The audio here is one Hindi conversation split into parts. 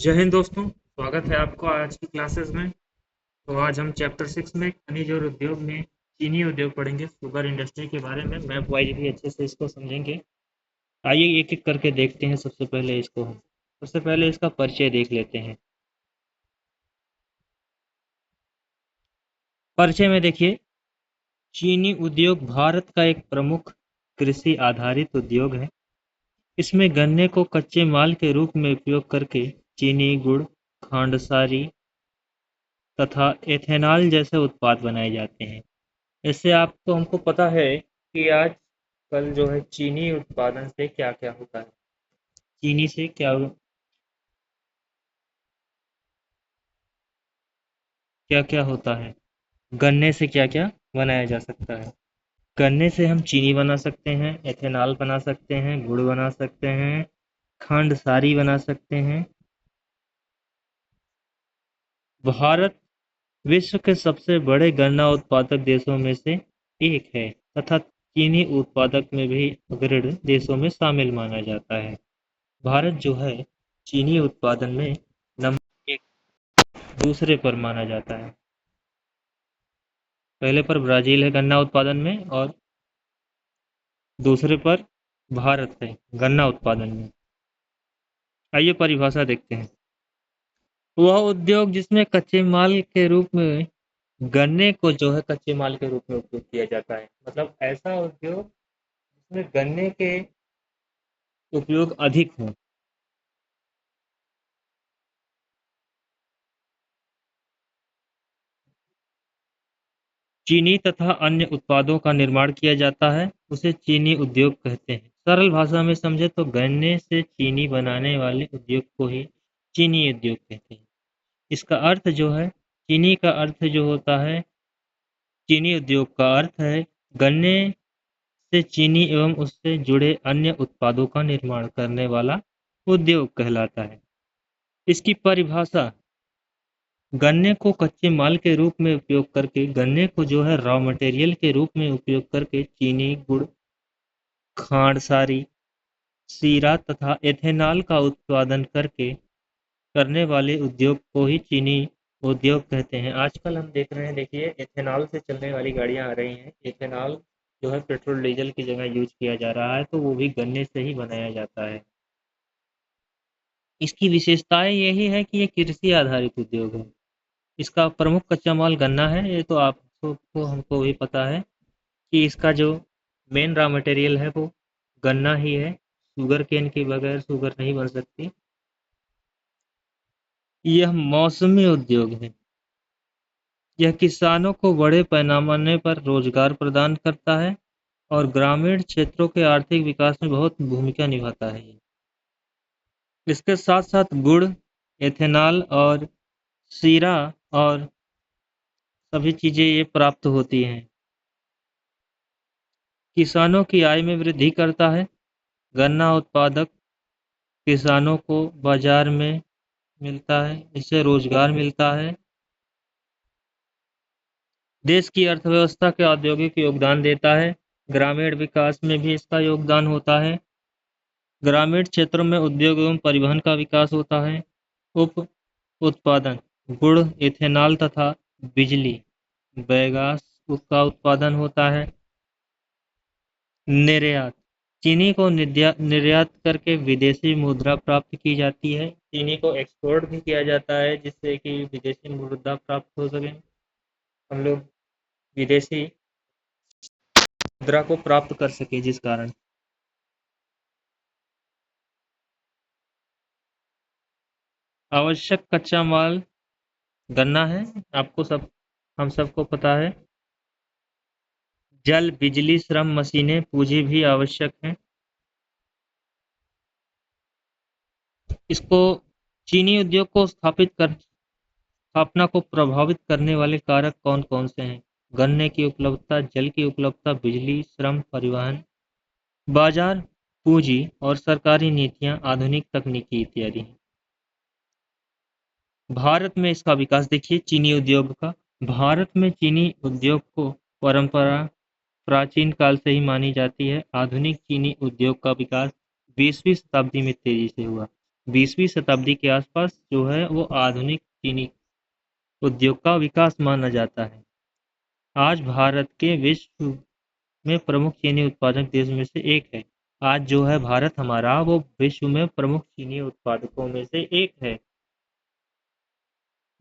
जय हिंद दोस्तों, स्वागत है आपको आज की क्लासेस में। तो आज हम चैप्टर 6 में खनिज और उद्योग में चीनी उद्योग पढ़ेंगे, शुगर इंडस्ट्री के बारे में मैप वाइज भी अच्छे से इसको समझेंगे। आइए एक एक करके देखते हैं। सबसे पहले इसका परिचय देख लेते हैं। परिचय में देखिए, चीनी उद्योग भारत का एक प्रमुख कृषि आधारित उद्योग है। इसमें गन्ने को कच्चे माल के रूप में उपयोग करके चीनी, गुड़, खांडसारी तथा एथेनॉल जैसे उत्पाद बनाए जाते हैं। इससे आपको हमको पता है कि आज कल जो है चीनी उत्पादन से क्या क्या होता है। चीनी से क्या क्या क्या होता है, गन्ने से क्या क्या बनाया जा सकता है। गन्ने से हम चीनी बना सकते हैं, एथेनॉल बना सकते हैं, गुड़ बना सकते हैं, खंड सारी बना सकते हैं। भारत विश्व के सबसे बड़े गन्ना उत्पादक देशों में से एक है तथा चीनी उत्पादक में भी अग्रणी देशों में शामिल माना जाता है। भारत जो है चीनी उत्पादन में नंबर एक दूसरे पर माना जाता है। पहले पर ब्राजील है गन्ना उत्पादन में, और दूसरे पर भारत है गन्ना उत्पादन में। आइए परिभाषा देखते हैं। वह उद्योग जिसमें कच्चे माल के रूप में गन्ने को जो है कच्चे माल के रूप में उपयोग किया जाता है, मतलब ऐसा उद्योग जिसमें गन्ने के उपयोग अधिक हो। चीनी तथा अन्य उत्पादों का निर्माण किया जाता है, उसे चीनी उद्योग कहते हैं। सरल भाषा में समझे तो गन्ने से चीनी बनाने वाले उद्योग को ही चीनी उद्योग कहते हैं। इसका अर्थ जो है, चीनी का अर्थ जो होता है, चीनी उद्योग का अर्थ है गन्ने से चीनी एवं उससे जुड़े अन्य उत्पादों का निर्माण करने वाला उद्योग कहलाता है। इसकी परिभाषा, गन्ने को कच्चे माल के रूप में उपयोग करके, गन्ने को जो है रॉ मटेरियल के रूप में उपयोग करके चीनी, गुड़, खांड सारी, शीरा तथा एथेनॉल का उत्पादन करके करने वाले उद्योग को ही चीनी उद्योग कहते हैं। आजकल हम देख रहे हैं, देखिए एथेनॉल से चलने वाली गाड़ियां आ रही हैं। एथेनॉल जो है पेट्रोल डीजल की जगह यूज किया जा रहा है, तो वो भी गन्ने से ही बनाया जाता है। इसकी विशेषताएं यही है कि ये कृषि आधारित उद्योग है। इसका प्रमुख कच्चा माल गन्ना है, ये तो आप सबको हमको भी पता है कि इसका जो मेन रॉ मटेरियल है वो गन्ना ही है। शुगर केन के बगैर शुगर नहीं बन सकती। यह मौसमी उद्योग है। यह किसानों को बड़े पैमाने पर रोजगार प्रदान करता है और ग्रामीण क्षेत्रों के आर्थिक विकास में बहुत भूमिका निभाता है। इसके साथ साथ गुड़, एथेनॉल और शीरा और सभी चीजें ये प्राप्त होती हैं। किसानों की आय में वृद्धि करता है। गन्ना उत्पादक किसानों को बाजार में मिलता है, इससे रोजगार मिलता है। देश की अर्थव्यवस्था के औद्योगिक योगदान देता है। ग्रामीण विकास में भी इसका योगदान होता है। ग्रामीण क्षेत्रों में उद्योग एवं परिवहन का विकास होता है। उप उत्पादन, गुड़, इथेनॉल तथा बिजली, बायोगैस का उत्पादन होता है। निर्यात, चीनी को निर्यात करके विदेशी मुद्रा प्राप्त की जाती है। चीनी को एक्सपोर्ट भी किया जाता है जिससे कि विदेशी मुद्रा प्राप्त हो सके। हम लोग विदेशी मुद्रा को प्राप्त कर सके, जिस कारण आवश्यक कच्चा माल गन्ना है। आपको सब हम सबको पता है। जल, बिजली, श्रम, मशीनें, पूंजी भी आवश्यक है। इसको चीनी उद्योग को स्थापना को प्रभावित करने वाले कारक कौन कौन से हैं? गन्ने की उपलब्धता, जल की उपलब्धता, बिजली, श्रम, परिवहन, बाजार, पूंजी और सरकारी नीतियां, आधुनिक तकनीकी इत्यादि। भारत में इसका विकास देखिए, चीनी उद्योग का। भारत में चीनी उद्योग को परंपरा प्राचीन काल से ही मानी जाती है। आधुनिक चीनी उद्योग का विकास 20वीं शताब्दी में तेजी से हुआ। 20वीं शताब्दी के आसपास जो है वो आधुनिक चीनी उद्योग का विकास माना जाता है। आज भारत के विश्व में प्रमुख चीनी उत्पादक देश में से एक है। आज जो है भारत हमारा वो विश्व में प्रमुख चीनी उत्पादकों में से एक है,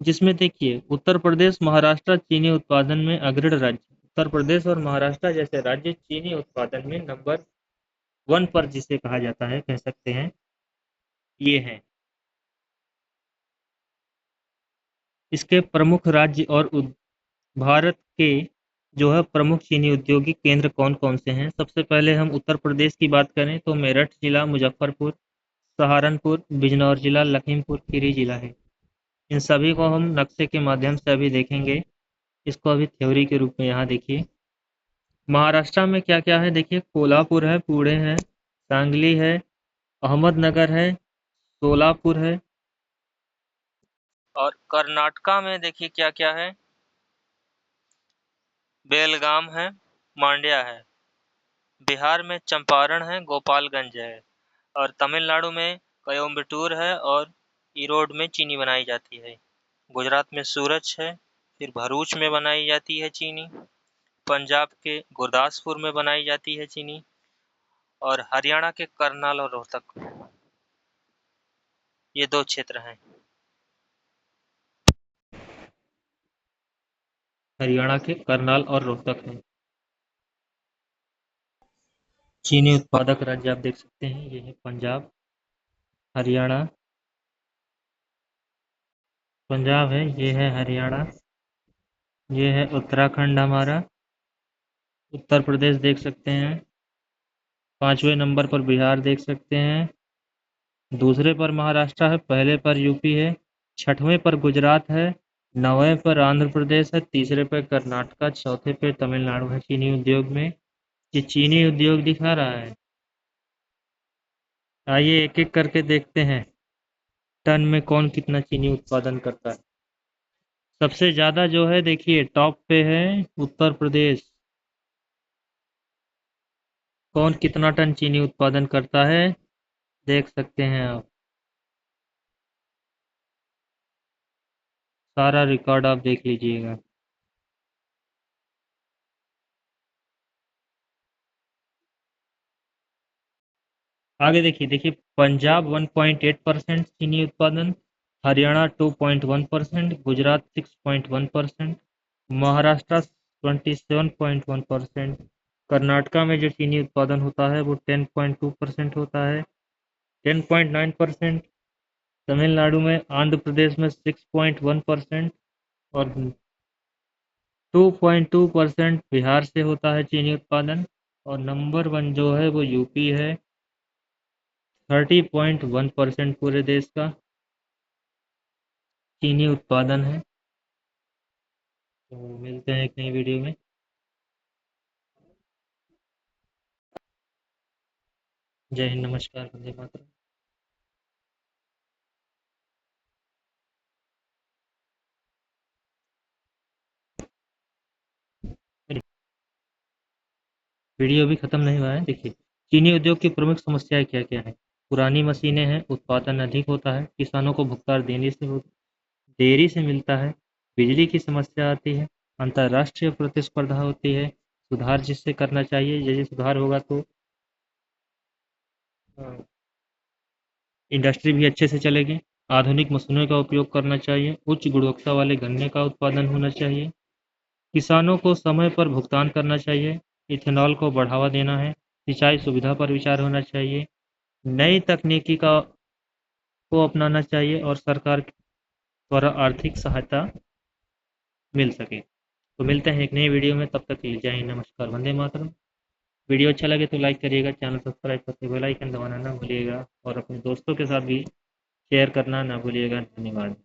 जिसमें देखिए उत्तर प्रदेश महाराष्ट्र चीनी उत्पादन में अग्रणी राज्य। उत्तर प्रदेश और महाराष्ट्र जैसे राज्य चीनी उत्पादन में नंबर 1 पर जिसे कहा जाता है, कह सकते हैं, ये है। इसके प्रमुख राज्य और भारत के जो है प्रमुख चीनी औद्योगिक केंद्र कौन कौन से हैं। सबसे पहले हम उत्तर प्रदेश की बात करें तो मेरठ जिला, मुजफ्फरपुर, सहारनपुर, बिजनौर जिला, लखीमपुर खीरी जिला है। इन सभी को हम नक्शे के माध्यम से अभी देखेंगे। इसको अभी थ्योरी के रूप में यहाँ देखिए। महाराष्ट्र में क्या क्या है देखिए, कोल्हापुर है, पुणे है, सांगली है, अहमदनगर है, सोलापुर है। और कर्नाटका में देखिए क्या क्या है, बेलगाम है, मांड्या है। बिहार में चंपारण है, गोपालगंज है। और तमिलनाडु में कोयम्बटूर है और ईरोड में चीनी बनाई जाती है। गुजरात में सूरत है, फिर भरूच में बनाई जाती है चीनी। पंजाब के गुरदासपुर में बनाई जाती है चीनी। और हरियाणा के करनाल और रोहतक, ये 2 क्षेत्र हैं। हरियाणा के करनाल और रोहतक हैं चीनी उत्पादक राज्य। आप देख सकते हैं, ये है पंजाब, हरियाणा, पंजाब है, ये है हरियाणा, ये है उत्तराखंड हमारा, उत्तर प्रदेश देख सकते हैं, 5वें नंबर पर बिहार देख सकते हैं, दूसरे पर महाराष्ट्र है, पहले पर यूपी है, 6वें पर गुजरात है, 9वें पर आंध्र प्रदेश है, तीसरे पर कर्नाटक, चौथे पे तमिलनाडु है चीनी उद्योग में। ये चीनी उद्योग दिखा रहा है। आइए एक एक करके देखते हैं, टन में कौन कितना चीनी उत्पादन करता है। सबसे ज्यादा जो है देखिए टॉप पे है उत्तर प्रदेश। कौन कितना टन चीनी उत्पादन करता है देख सकते हैं आप। सारा रिकॉर्ड आप देख लीजिएगा। आगे देखिए, पंजाब 1.8% चीनी उत्पादन, हरियाणा 2.1%, गुजरात 6.1%, महाराष्ट्र 27.1%, कर्नाटका में जो चीनी उत्पादन होता है वो 10.2% होता है, 10.9%। तमिलनाडु में, आंध्र प्रदेश में 6.1% और 2.2% बिहार से होता है चीनी उत्पादन। और नंबर 1 जो है वो यूपी है, 30.1% पूरे देश का चीनी उत्पादन है। तो मिलते हैं एक नई वीडियो में। जय हिंद, नमस्कार, वंदे मातरम। वीडियो अभी खत्म नहीं हुआ है। देखिए, चीनी उद्योग की प्रमुख समस्याएं क्या क्या है। पुरानी मशीनें हैं, उत्पादन अधिक होता है, किसानों को भुगतान देरी से मिलता है, बिजली की समस्या आती है, अंतर्राष्ट्रीय प्रतिस्पर्धा होती है। सुधार जिससे करना चाहिए, यदि सुधार होगा तो इंडस्ट्री भी अच्छे से चलेगी। आधुनिक मशीनों का उपयोग करना चाहिए, उच्च गुणवत्ता वाले गन्ने का उत्पादन होना चाहिए, किसानों को समय पर भुगतान करना चाहिए, इथेनॉल को बढ़ावा देना है, सिंचाई सुविधा पर विचार होना चाहिए, नई तकनीकी का को अपनाना चाहिए और सरकार द्वारा आर्थिक सहायता मिल सके। तो मिलते हैं एक नई वीडियो में, तब तक के लिए जय हिंद, नमस्कार, वंदे मातरम। वीडियो अच्छा लगे तो लाइक करिएगा, चैनल सब्सक्राइब करके बेल आइकन दबाना ना भूलिएगा और अपने दोस्तों के साथ भी शेयर करना ना भूलिएगा। धन्यवाद।